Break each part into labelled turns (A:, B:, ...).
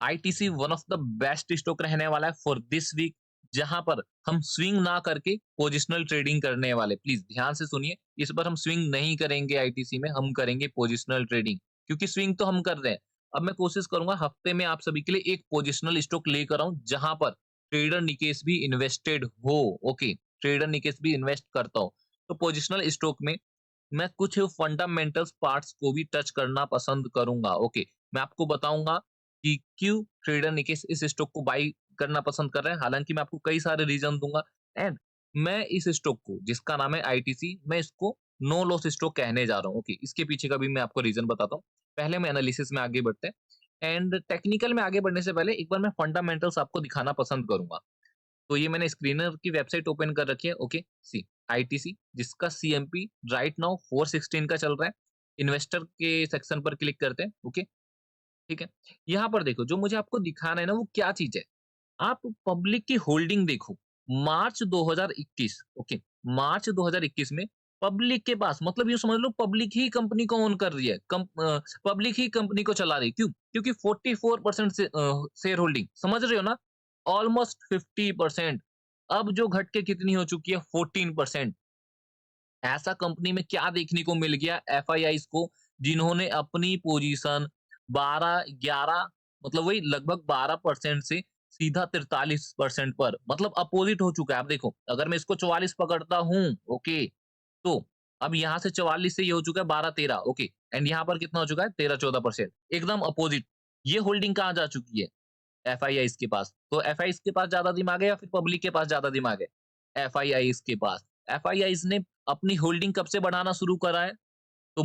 A: ITC one of the best stock रहने वाला है फॉर दिस वीक, जहां पर हम स्विंग ना करके पोजिशनल ट्रेडिंग करने वाले। प्लीज ध्यान से सुनिए, इस बार हम स्विंग नहीं करेंगे आईटीसी में, हम करेंगे पोजिशनल ट्रेडिंग, क्योंकि स्विंग तो हम कर रहे हैं। अब मैं कोशिश करूंगा हफ्ते में आप सभी के लिए एक पोजिशनल स्टॉक लेकर आऊं जहां पर ट्रेडर निकेश भी इन्वेस्टेड हो। ओके, ट्रेडर निकेश भी इन्वेस्ट करता हो। तो पोजिशनल स्टॉक में मैं कुछ फंडामेंटल्स पार्ट्स को भी टच करना पसंद करूंगा। ओके, मैं आपको बताऊंगा कि क्यों ट्रेडर निकेश इस स्टॉक को बाई करना पसंद कर रहे हैं, हालांकि मैं आपको कई सारे रीजन दूंगा। एंड मैं इस स्टॉक को, जिसका नाम है आईटीसी, मैं इसको नो लॉस स्टॉक कहने जा रहा हूँ। ओके, इसके पीछे का भी मैं आपको रीजन बताता हूँ। पहले मैं एनालिसिस में आगे बढ़ते हैं, एंड टेक्निकल में आगे बढ़ने से पहले एक बार मैं फंडामेंटल्स आपको दिखाना पसंद करूंगा। तो ये मैंने स्क्रीनर की वेबसाइट ओपन कर रखी है। ओके, सी आईटीसी, जिसका सीएमपी राइट नाउ 416 का चल रहा है। इन्वेस्टर के सेक्शन पर क्लिक करते हैं। ओके, ठीक है। यहाँ पर देखो, जो मुझे आपको दिखाना है ना, वो क्या चीज है। आप पब्लिक की होल्डिंग देखो, मार्च 2021। ओके, मार्च 2021 में पब्लिक के पास, मतलब ये समझ लो पब्लिक ही कंपनी को ओन कर रही है, पब्लिक ही कंपनी को चला रही है। क्यों? क्योंकि 44% से शेयर होल्डिंग, समझ रहे हो ना, ऑलमोस्ट 50%। अब जो घट के कितनी हो चुकी है, 14%। ऐसा कंपनी में क्या देखने को मिल गया एफआईआईस को, जिन्होंने अपनी पोजीशन 12-11, मतलब वही लगभग 12% से सीधा 43% पर, मतलब अपोजिट हो चुका है। आप देखो, अगर मैं इसको 44 पकड़ता हूं, ओके, तो अब यहाँ से 44 से ये हो चुका है 12-13। ओके, एंड यहाँ पर कितना हो चुका है, 13-14%, एकदम अपोजिट। ये होल्डिंग कहाँ जा चुकी है, एफआईआईस के पास। तो एफआईआईस के पास ज्यादा दिमाग है या फिर पब्लिक के पास ज्यादा दिमाग है? एफआईआईस के पास। एफआईआईस ने अपनी होल्डिंग कब से बढ़ाना शुरू करा है? तो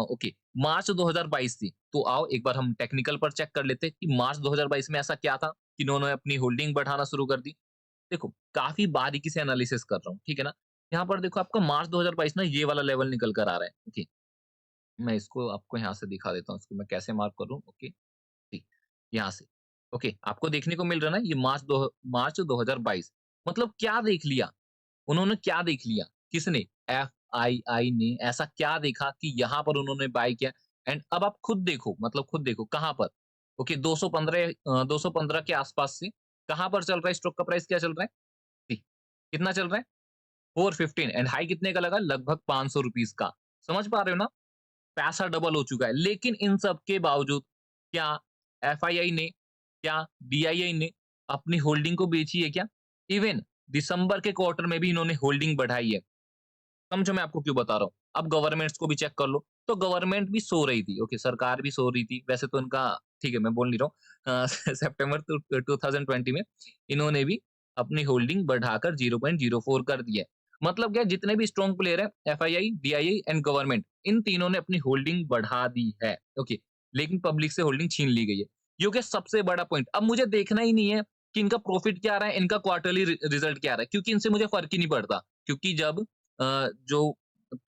A: ओके, मार्च 2022 से। तो आओ एक बार हम टेक्निकल पर चेक कर लेते हैं कि मार्च 2022 में ऐसा क्या था कि इन्होंने अपनी होल्डिंग बढ़ाना शुरू कर दी। देखो, काफी बारीकी से एनालिसिस कर रहा हूँ, ठीक है ना। यहाँ पर देखो, आपका मार्च 2022 ना ये वाला लेवल निकल कर आ रहा है। ओके, मैं इसको आपको यहाँ से दिखा देता हूँ, इसको मैं कैसे मार्क करूँ। ओके, ठीक, यहाँ से। ओके, आपको देखने को मिल रहा है ना, ये मार्च 2022। मतलब क्या देख लिया उन्होंने, क्या देख लिया किसने, एफआईआई ने ऐसा क्या देखा कि यहाँ पर उन्होंने बाय किया। एंड अब आप खुद देखो, मतलब खुद देखो कहाँ पर। ओके, 215 के आसपास से कहाँ पर चल रहा है स्टॉक का प्राइस, क्या चल रहा है, ठीक, कितना चल रहा है, 415। एंड हाई कितने का लगा, लगभग 500 रुपीज का। समझ पा रहे हो ना, पैसा डबल हो चुका है। लेकिन इन सब के बावजूद क्या एफआईआई ने, क्या डीआईआई ने अपनी होल्डिंग को बेची है क्या? इवन दिसंबर के क्वार्टर में भी इन्होंने होल्डिंग बढ़ाई है। समझो मैं आपको क्यों बता रहा हूँ। अब गवर्नमेंट्स को भी चेक कर लो, तो गवर्नमेंट भी सो रही थी। ओके, सरकार भी सो रही थी, वैसे तो इनका, ठीक है, मैं बोल नहीं रहा हूँ। सितंबर 2020 में इन्होंने भी अपनी होल्डिंग बढ़ाकर 0.04 कर दिया है। मतलब क्या, जितने भी स्ट्रॉन्ग प्लेयर है, एफआईआई, डीआईआई एंड गवर्नमेंट, इन तीनों ने अपनी होल्डिंग बढ़ा दी है। ओके, लेकिन पब्लिक से होल्डिंग छीन ली गई है। ये हो गया सबसे बड़ा पॉइंट। अब मुझे देखना ही नहीं है कि इनका प्रॉफिट क्या आ रहा है, इनका क्वार्टरली रिजल्ट क्या आ रहा है, क्योंकि इनसे मुझे फर्क ही नहीं पड़ता। क्योंकि जब जो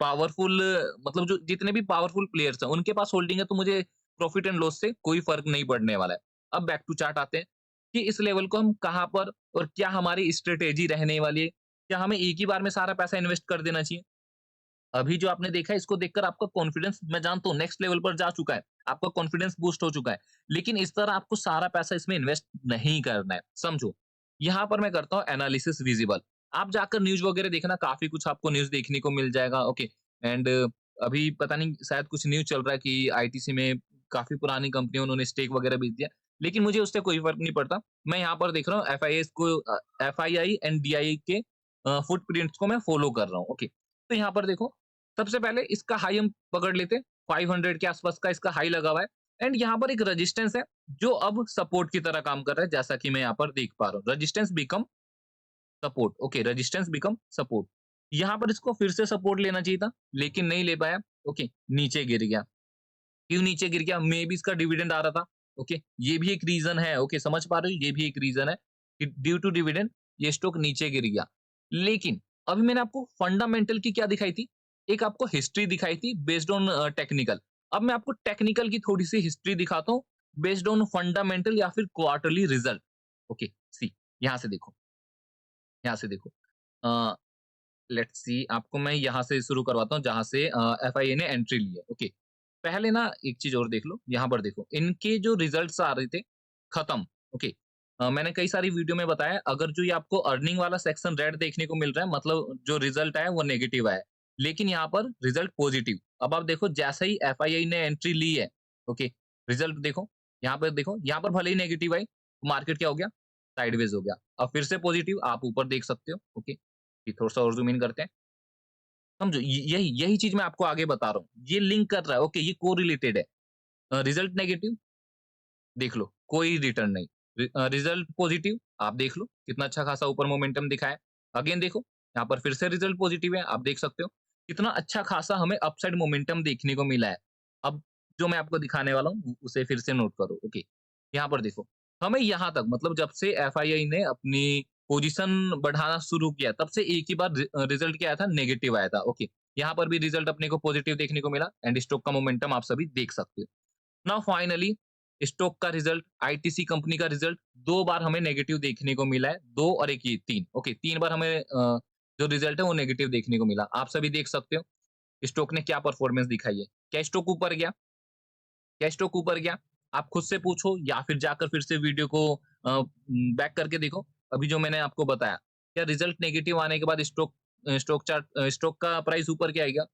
A: पावरफुल, मतलब जो जितने भी पावरफुल प्लेयर्स हैं, उनके पास होल्डिंग है, तो मुझे प्रॉफिट एंड लॉस से कोई फर्क नहीं पड़ने वाला है। अब बैक टू चार्ट आते हैं कि इस लेवल को हम कहाँ पर, और क्या हमारी स्ट्रेटेजी रहने वाली है। क्या हमें एक ही बार में सारा पैसा इन्वेस्ट कर देना चाहिए? अभी जो आपने देखा है, इसको देखकर आपका कॉन्फिडेंस, मैं जानता हूँ, नेक्स्ट लेवल पर जा चुका है। आपका कॉन्फिडेंस बूस्ट हो चुका है। लेकिन इस तरह आपको सारा पैसा इसमें इन्वेस्ट नहीं करना है, समझो। यहाँ पर मैं करता हूँ एनालिसिस विजिबल। आप जाकर न्यूज़ वगैरह देखना, काफ़ी कुछ आपको न्यूज़ देखने को मिल जाएगा। ओके, एंड अभी पता नहीं, शायद कुछ न्यूज़ चल रहा है कि आईटीसी में काफ़ी पुरानी कंपनी, उन्होंने स्टेक वगैरह बेच दिया। लेकिन मुझे उससे कोई फ़र्क नहीं पड़ता। मैं यहाँ पर देख रहा हूँ एफआईआई एंड डीआईआई के फुटप्रिंट्स को मैं फॉलो कर रहा हूँ। ओके, तो यहाँ पर देखो, सबसे पहले इसका हाई हम पकड़ लेते हैं। 500 के आसपास का इसका हाई लगा हुआ है। एंड यहाँ पर एक रेजिस्टेंस है, जो अब सपोर्ट की तरह काम कर रहा है, जैसा कि मैं यहाँ पर देख पा रहा हूँ। Resistance become support. Okay, resistance become support. यहाँ पर इसको फिर से सपोर्ट लेना चाहिए था, लेकिन नहीं ले पाया। ओके, नीचे गिर गया। क्यों नीचे गिर गया? मे बी इसका डिविडेंड आ रहा था। ओके, ये भी एक रीजन है। ओके, समझ पा रहे हो, ये भी एक रीजन है कि ड्यू टू डिविडेंड ये स्टॉक नीचे गिर गया। लेकिन अभी मैंने आपको फंडामेंटल की क्या दिखाई थी, एक आपको हिस्ट्री दिखाई थी बेस्ड ऑन टेक्निकल। अब मैं आपको टेक्निकल की थोड़ी सी हिस्ट्री दिखाता हूँ बेस्ड ऑन फंडामेंटल या फिर क्वार्टरली रिजल्ट। ओके, सी, यहाँ से देखो, यहाँ से देखो। लेट्स सी, आपको मैं यहाँ से शुरू करवाता हूँ जहाँ से एफआईए ने एंट्री ली है। ओके, पहले ना एक चीज और देख लो, यहाँ पर देखो, इनके जो रिजल्ट्स आ रहे थे, खत्म। ओके। मैंने कई सारी वीडियो में बताया, अगर जो ये आपको अर्निंग वाला सेक्शन रेड देखने को मिल रहा है, मतलब जो रिजल्ट आया वो नेगेटिव आया है। लेकिन यहाँ पर रिजल्ट पॉजिटिव। अब आप देखो, जैसे ही एफआईआई ने एंट्री ली है, ओके, रिजल्ट देखो, यहाँ पर देखो, यहाँ पर भले ही नेगेटिव आई, मार्केट क्या हो गया? साइडवेज हो गया। अब फिर से पॉजिटिव, आप ऊपर देख सकते हो। ओके, ये थोड़ा-सा और ज़ूम इन करते हैं। समझो, य यही यही चीज़ मैं आपको आगे बता रहा हूँ। ये लिंक कर रहा है, ओके, ये कोरिलेटेड है। रिजल्ट नेगेटिव, देख लो, कोई रिटर्न नहीं। रिजल्ट पॉजिटिव, आप देख लो, कितना अच्छा खासा ऊपर मोमेंटम दिखा है। अगेन देखो, यहाँ पर फिर से रिजल्ट पॉजिटिव है, आप देख सकते हो। कितना अच्छा खासा हमें अपसाइड मोमेंटम देखने को मिला है। अब जो मैं आपको दिखाने वाला हूँ, उसे फिर से नोट करो, ओके। यहाँ पर देखो, हमें यहाँ तक, मतलब जब से एफआईआई ने अपनी पोजीशन बढ़ाना शुरू किया, तब से एक ही बार रिजल्ट क्या आया था? नेगेटिव आया था, ओके। यहाँ पर भी रिजल्ट अपने को पॉजिटिव देखने को मिला एंड स्टॉक का मोमेंटम आप सभी देख सकते हो। नाउ फाइनली स्टॉक का रिजल्ट, आईटीसी कंपनी का रिजल्ट 2 बार हमें नेगेटिव देखने को मिला है। 2 और 1 ये 3, ओके, 3 बार हमें जो रिजल्ट है वो नेगेटिव देखने को मिला। आप सभी देख सकते हो स्टॉक ने क्या परफॉर्मेंस दिखाई है। क्या स्टॉक ऊपर गया? क्या स्टॉक ऊपर गया? आप खुद से पूछो या फिर जाकर फिर से वीडियो को बैक करके देखो। अभी जो मैंने आपको बताया, क्या रिजल्ट नेगेटिव आने के बाद स्टॉक का प्राइस ऊपर गया है क्या?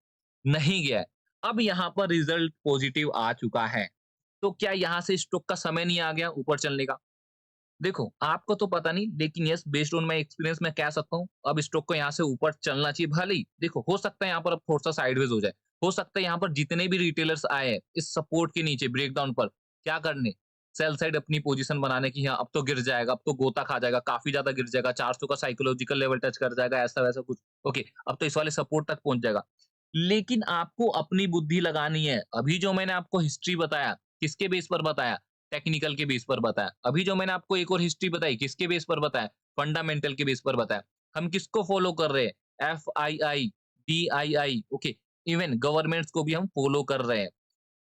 A: नहीं गया है। अब यहाँ पर रिजल्ट पॉजिटिव आ चुका है। तो क्या यहाँ से स्टॉक का समय नहीं आ गया ऊपर चलने का? देखो, आपको तो पता नहीं, लेकिन yes, based on my experience मैं कह सकता हूँ, अब स्टॉक को यहाँ से ऊपर चलना चाहिए। भले ही देखो, हो सकता है यहाँ पर अब थोड़ा-सा साइडवेज हो जाए। हो सकता है यहाँ पर जितने भी रिटेलर्स आए हैं, इस सपोर्ट के नीचे ब्रेकडाउन पर क्या करने? सेल साइड अपनी पोजीशन बनाने की, हाँ, अब तो गिर जाएगा, अब तो गोता खा जाएगा, काफ़ी ज़्यादा गिर जाएगा, 400 का साइकोलॉजिकल लेवल टच कर जाएगा, ऐसा-वैसा कुछ। ओके, अब तो इस वाले सपोर्ट तक पहुँच जाएगा। लेकिन आपको अपनी बुद्धि लगानी है। अभी जो मैंने आपको हिस्ट्री बताया, किसके बेस पर बताया? टेक्निकल के बेस पर बताया। अभी जो मैंने आपको एक और हिस्ट्री बताई, किसके बेस पर बताया? फंडामेंटल के बेस पर बताया। हम किसको फॉलो कर रहे हैं? FII, DII, okay, even governments को भी हम फॉलो कर रहे हैं।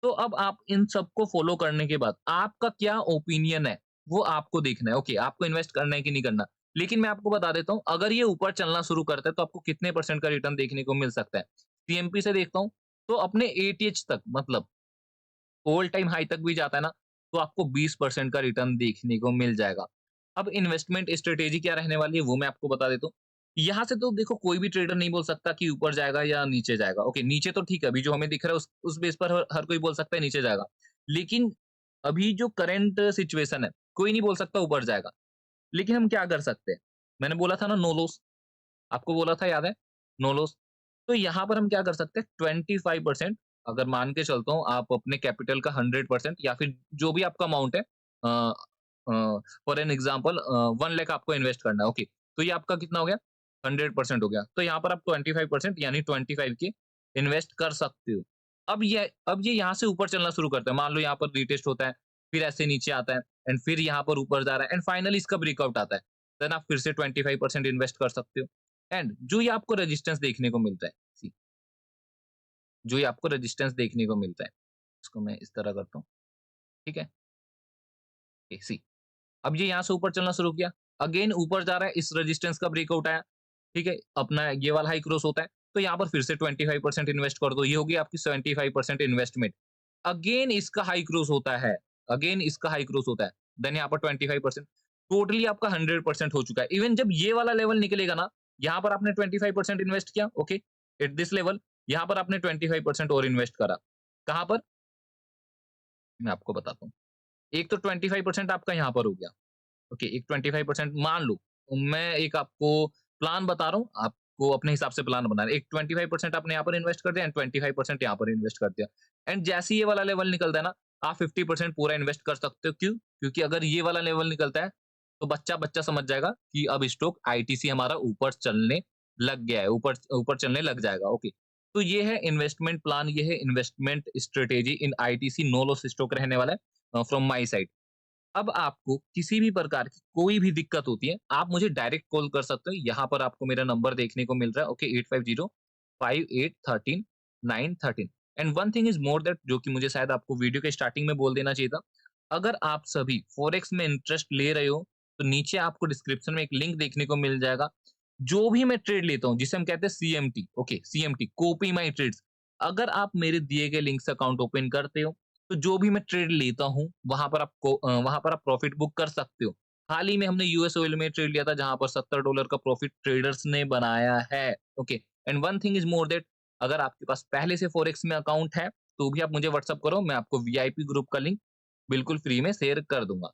A: तो अब आप इन सबको फॉलो करने के बाद आपका क्या ओपिनियन है, वो आपको देखना है। ओके, आपको इन्वेस्ट करना है कि नहीं करना। लेकिन मैं आपको बता देता हूँ, अगर ये ऊपर चलना शुरू करता है तो आपको कितने परसेंट का रिटर्न देखने को मिल सकता है। सीएमपी से देखता हूँ तो अपने एटीएच तक, मतलब ऑल टाइम हाई तक भी जाता है ना, तो आपको 20% का रिटर्न देखने को मिल जाएगा। अब इन्वेस्टमेंट स्ट्रेटेजी क्या रहने वाली है वो मैं आपको बता देता हूँ। यहाँ से तो देखो, कोई भी ट्रेडर नहीं बोल सकता कि ऊपर जाएगा या नीचे जाएगा। ओके, नीचे तो ठीक है, अभी जो हमें दिख रहा है उस बेस पर हर कोई बोल सकता है नीचे जाएगा। लेकिन अभी जो करंट सिचुएशन है, कोई नहीं बोल सकता ऊपर जाएगा। लेकिन हम क्या कर सकते हैं? मैंने बोला था ना, नो लॉस, आपको बोला था, याद है? No loss. तो यहाँ पर हम क्या कर सकते हैं, 25%, अगर मान के चलता हूँ, आप अपने कैपिटल का 100% या फिर जो भी आपका अमाउंट है, फॉर एन एग्जांपल 1 लाख आपको इन्वेस्ट करना है, ओके। तो ये आपका कितना हो गया? 100% हो गया। तो यहाँ पर आप 25% यानी 25 के इन्वेस्ट कर सकते हो। अब ये यहाँ से ऊपर चलना शुरू करता है। मान लो यहाँ पर रीटेस्ट होता है, फिर ऐसे नीचे आता है एंड फिर यहाँ पर ऊपर जा रहा है एंड फाइनली इसका ब्रेकआउट आता है। देन आप फिर से 25% इन्वेस्ट कर सकते हो। एंड जो ये आपको रेजिस्टेंस देखने को मिलता है, सी, जो ये आपको रेजिस्टेंस देखने को मिलता है, इसको मैं इस तरह करता हूँ, ठीक है? ये सी, अब ये यहाँ से ऊपर चलना शुरू किया, अगेन ऊपर जा रहा है, इस रेजिस्टेंस का ब्रेकआउट आया, ठीक है? अपना ये वाला हाई क्रॉस होता है, तो यहाँ पर फिर से 25% इन्वेस्ट कर दो, ये होगी आपकी 75% इन्वेस्टमेंट। अगेन इसका हाई क्रॉस होता है, अगेन इसका हाई क्रॉस होता है, देन यहाँ पर 25%, टोटली आपका 100% हो चुका है। इवन जब ये वाला लेवल निकलेगा ना, यहाँ पर आपने 25% इन्वेस्ट किया, ओके, एट दिस लेवल, यहाँ पर आपने 25% और इन्वेस्ट करा। कहाँ पर? मैं आपको बताता हूँ। एक तो 25% आपका यहाँ पर हो गया। ओके, एक 25% मान लो, मैं एक आपको प्लान बता रहा हूँ, आपको अपने हिसाब से प्लान बनाना है। एक 25% आपने यहाँ पर इन्वेस्ट कर दिया एंड 25% यहाँ पर इन्वेस्ट कर दिया। एंड जैसे ही ये वाला लेवल निकलता है ना, आप 50% पूरा इन्वेस्ट कर सकते हो। क्यों? क्योंकि अगर ये वाला लेवल निकलता है, तो बच्चा-बच्चा समझ जाएगा कि अब स्टॉक आईटीसी हमारा ऊपर चलने लग गया है, ऊपर ऊपर चलने लग जाएगा। ओके। तो ये है इन्वेस्टमेंट प्लान, ये है investment strategy in ITC, no loss stock रहने वाला है फ्रॉम माय साइड। अब आपको किसी भी प्रकार की कोई भी दिक्कत होती है, आप मुझे डायरेक्ट कॉल कर सकते हो। यहाँ पर आपको मेरा नंबर देखने को मिल रहा है, okay, 8505813913। And one thing is more that, जो कि मुझे शायद आपको वीडियो के स्टार्टिंग में बोल देना चाहिए था। अगर आप सभी फॉरेक्स में इंटरेस्ट ले रहे हो, तो नीचे आपको डिस्क्रिप्शन में एक लिंक देखने को मिल जाएगा। जो भी मैं ट्रेड लेता हूँ, जिसे हम कहते हैं सीएमटी, ओके, सीएमटी, कॉपी माई ट्रेड्स। अगर आप मेरे दिए गए लिंक से अकाउंट ओपन करते हो, तो जो भी मैं ट्रेड लेता हूँ, वहाँ पर आप प्रॉफिट बुक कर सकते हो। हाल ही में हमने यूएस ऑयल में ट्रेड लिया था जहाँ पर $70 का प्रॉफिट ट्रेडर्स ने बनाया है। Okay, and one thing is more that, अगर आपके पास पहले से फॉरेक्स में अकाउंट है, तो भी आप मुझे व्हाट्सएप करो, मैं आपको वीआईपी ग्रुप का लिंक बिल्कुल फ्री में शेयर कर दूँगा।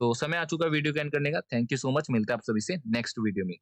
A: तो समय आ चुका है वीडियो को एंड करने का। थैंक यू सो मच, मिलते हैं आप सभी से नेक्स्ट वीडियो में।